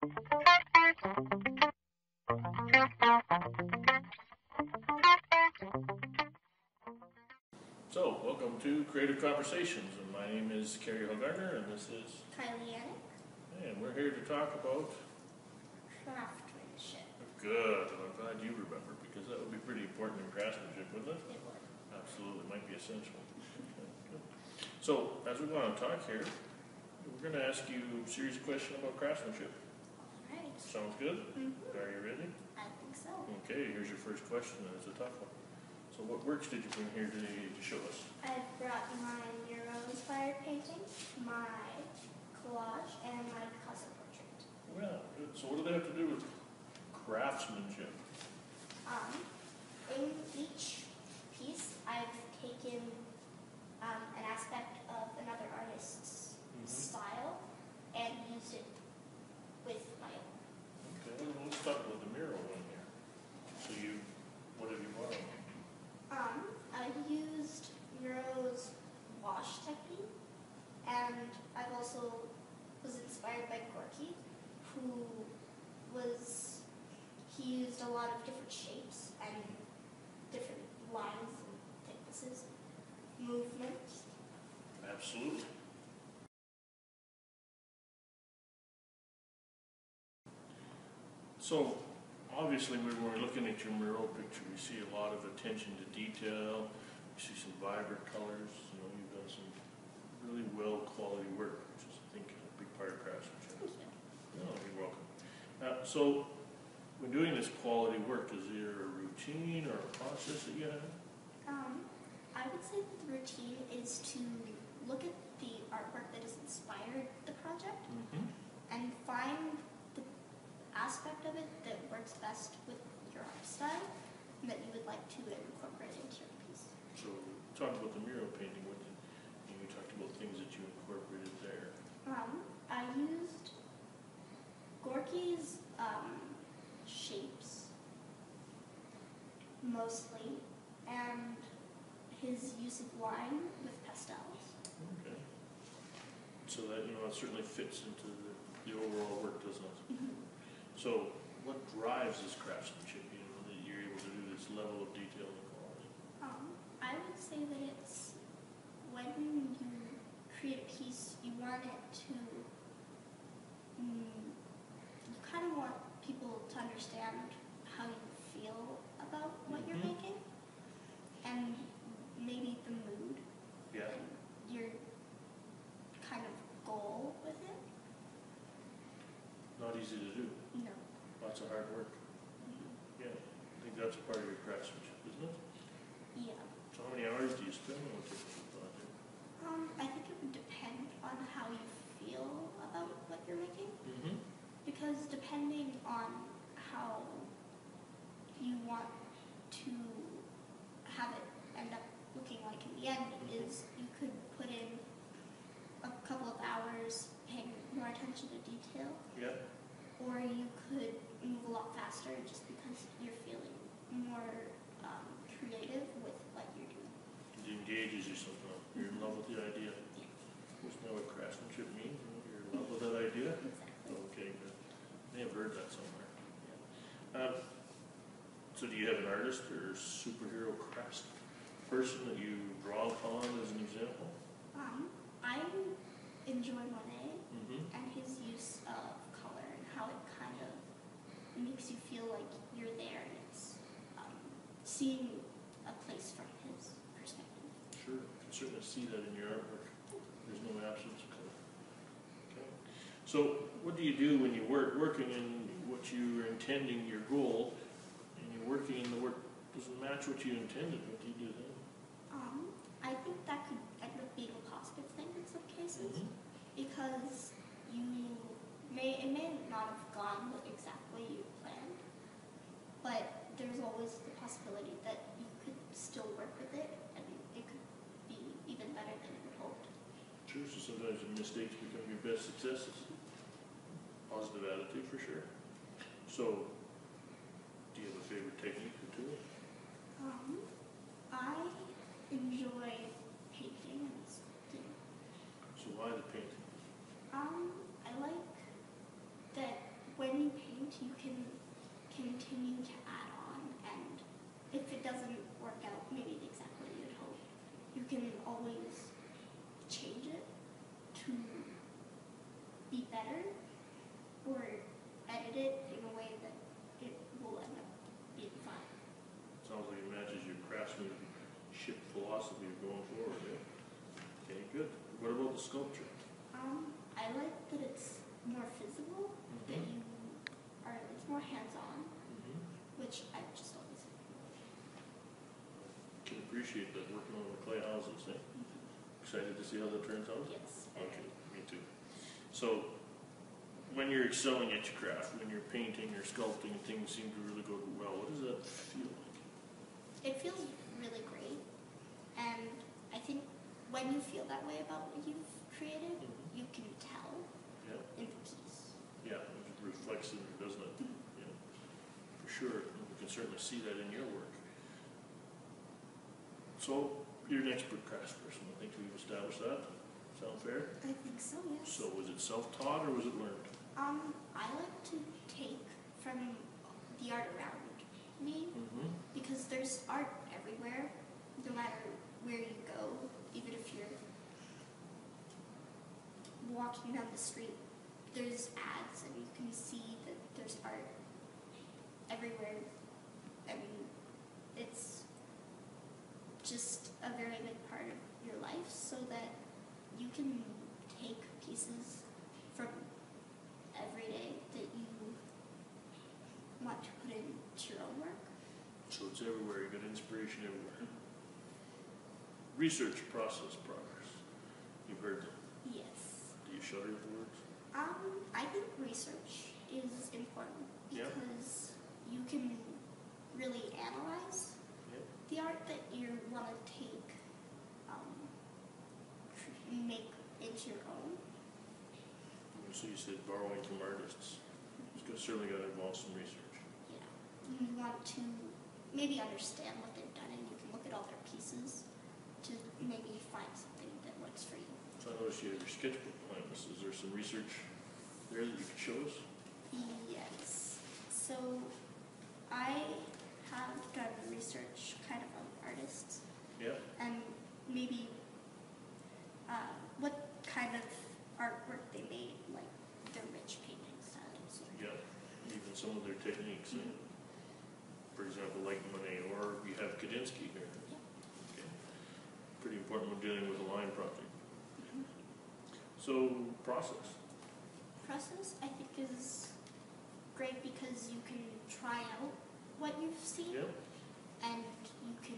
So, welcome to Creative Conversations, and my name is Carrie Gardner, and this is Kylie Yanic. and we're here to talk about Craftsmanship. good. I'm glad you remember because that would be pretty important in craftsmanship, wouldn't it? It would. Absolutely, might be essential. Good. So, as we go on to talk here, we're going to ask you a series of questions about craftsmanship. Alright. Sounds good? Mm-hmm. Are you ready? I think so. Okay, here's your first question, and it's a tough one. So, what works did you bring here today to show us? I've brought my Euro-inspired painting, my collage, and my Picasso portrait. Well, good. So, what do they have to do with craftsmanship? In each piece, I've taken an aspect of another artist's style and used it with my own. Okay, well, let's talk about the mural one here. So what have you brought on? I've used Miro's wash technique, and I've also was inspired by Gorky, he used a lot of different shapes and different lines and thicknesses, movements. Absolutely. So, obviously, when we're looking at your mural picture, we see a lot of attention to detail. We see some vibrant colors. You've done some really well quality work, which is, I think, a big part of craftsmanship. Thank you. No, you're welcome. So, when doing this quality work, is there a routine or a process that you have? I would say that the routine is to look at the artwork that has inspired the project and find the aspect of it that works best with your art style and that you would like to incorporate into your piece. So, talk about the mural painting. You talked about things that you incorporated there. I used Gorky's shapes mostly, and his use of line with pastels. Okay. So that, it certainly fits into the overall work, doesn't it? So, what drives this craftsmanship, that you're able to do this level of detail and quality? I would say that it's when you create a piece, you want it to, you kind of want people to understand how you feel about what you're making, and maybe the mood, Yeah. and your kind of goal with it. Not easy to do. No. Lots of hard work. Yeah. I think that's a part of your craftsmanship, isn't it? Yeah. So how many hours do you spend on a typical project? I think it would depend on how you feel about what you're making, because depending on how you want to have it end up looking like in the end is you could put in a couple of hours paying more attention to detail, Yeah. or you could move a lot faster just because you're feeling more creative with what you're doing. It engages you somehow. You're in love with the idea. Isn't that what craftsmanship means? You're in love with that idea? Exactly. Okay, good. I may have heard that somewhere. So do you have an artist or superhero crafts person that you draw upon as an example? I enjoy Monet and his use of color and how it kind of makes you feel like you're there, and it's seeing a place from his perspective. Sure, you can certainly see that in your artwork. There's no absence of color. Okay. So what do you do when you're working in what you're intending, your goal, and you're working in the work doesn't match what you intended? What do you do then? I think that could end up being a positive thing in some cases, because it may not have gone exactly you planned, but there's always the possibility that you could still work with it and it could be even better than you hoped. Sure, so sometimes your mistakes become your best successes. Positive attitude for sure. So, do you have a favorite technique or tool? I enjoy painting and sculpting. So why the painting? I like that you can continue to add on, and if it doesn't work out maybe exactly what you'd hope, you can always change it to be better or edit it in a way that it will end up being fine. Sounds like it matches your craftsmanship philosophy of going forward, yeah? Okay, good. What about the sculpture? I like that it's more physical, that you are, it's more hands-on, which I just always Can appreciate that working on the clay houses, eh? Excited to see how that turns out? Yes. Okay, me too. So, when you're excelling at your craft, when you're painting or sculpting and things seem to really go well, what does that feel like? It feels really great, and I think when you feel that way about what you've created, you can tell in the piece. Yeah, it reflects in it, doesn't it? Yeah, for sure. You can certainly see that in your work. So, you're an expert craftsperson. I think we've established that. Sound fair? I think so, yes. So, was it self-taught or was it learned? I like to take from the art around me, because there's art everywhere, no matter where you go, even if you're walking down the street, there's ads and you can see that there's art everywhere. I mean, it's just a very big part of your life, so that you can take pieces from every day that you want to put into your own work. So it's everywhere. You got inspiration everywhere. Research, process, progress. You've heard them. Yes. Do you shudder at the words? I think research is important because you can really analyze the art that you want to take, make into your own. So you said borrowing from artists. It's certainly got to involve some research. Yeah. You want to maybe understand what they've done, and you can look at all their pieces to maybe find something that works for you. So I noticed you have your sketchbook behind us. Is there some research there that you could show us? Yes. So I have done research kind of on artists. Yeah. And maybe what kind of artwork they made, like their rich painting styles. Yeah. Even some of their techniques. For example, like Monet, or you have Kandinsky here. Yeah. Okay. Pretty important when dealing with a line project. So, process. Process, I think, is great because you can try out what you've seen, and you can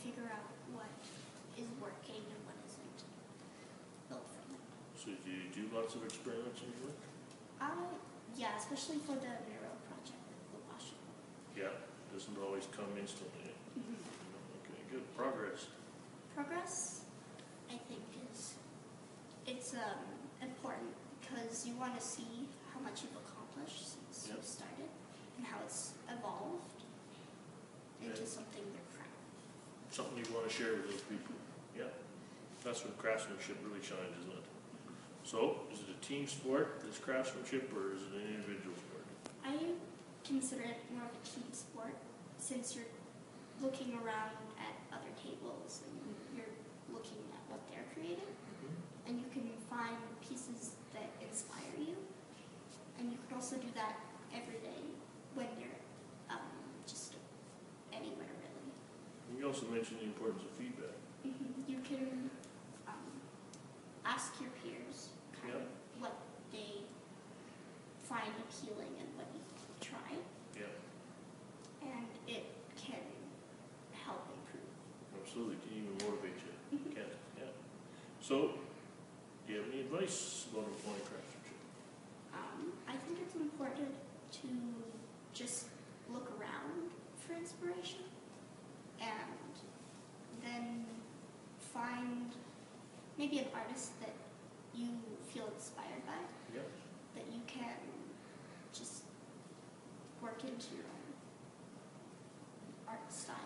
figure out what is working and what isn't. Build from it. So do you do lots of experiments in your work? Yeah, especially for the mural project, the washing. Yeah, doesn't always come instantly. Okay, good. Progress. Progress, I think, it's important because you want to see how much you've accomplished since you started and how it's evolved into something you're proud of. Something you want to share with those people. Yeah, that's when craftsmanship really shines, isn't it? So, is it a team sport, this craftsmanship, or is it an individual sport? I consider it more of a team sport since you're looking around at other tables and you're looking at what they're creating, and you can find pieces that inspire you, and you can also do that every day when you're just anywhere, really. And you also mentioned the importance of feedback. You can ask your peers kind of what they find appealing and what you try. Yeah. And it can help improve. Absolutely, can even motivate you, can't it? Yeah. So, do you have any advice about employing craftsmanship? I think it's important to just look around for inspiration and then find maybe an artist that you feel inspired by, that you can just work into your own art style.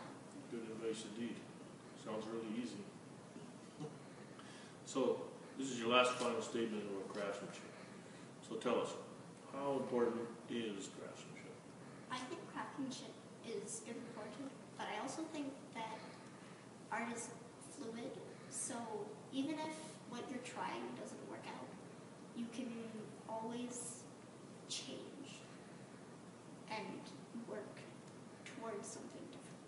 Good advice indeed. Sounds really easy. So, this is your last final statement about craftsmanship. So tell us, How important is craftsmanship? I think craftsmanship is important, but I also think that art is fluid. So even if what you're trying doesn't work out, you can always change and work towards something different.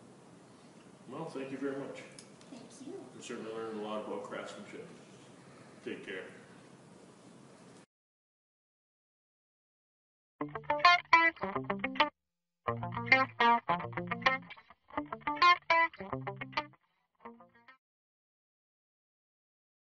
Well, thank you very much. Thank you. I certainly learned a lot about craftsmanship. Take care.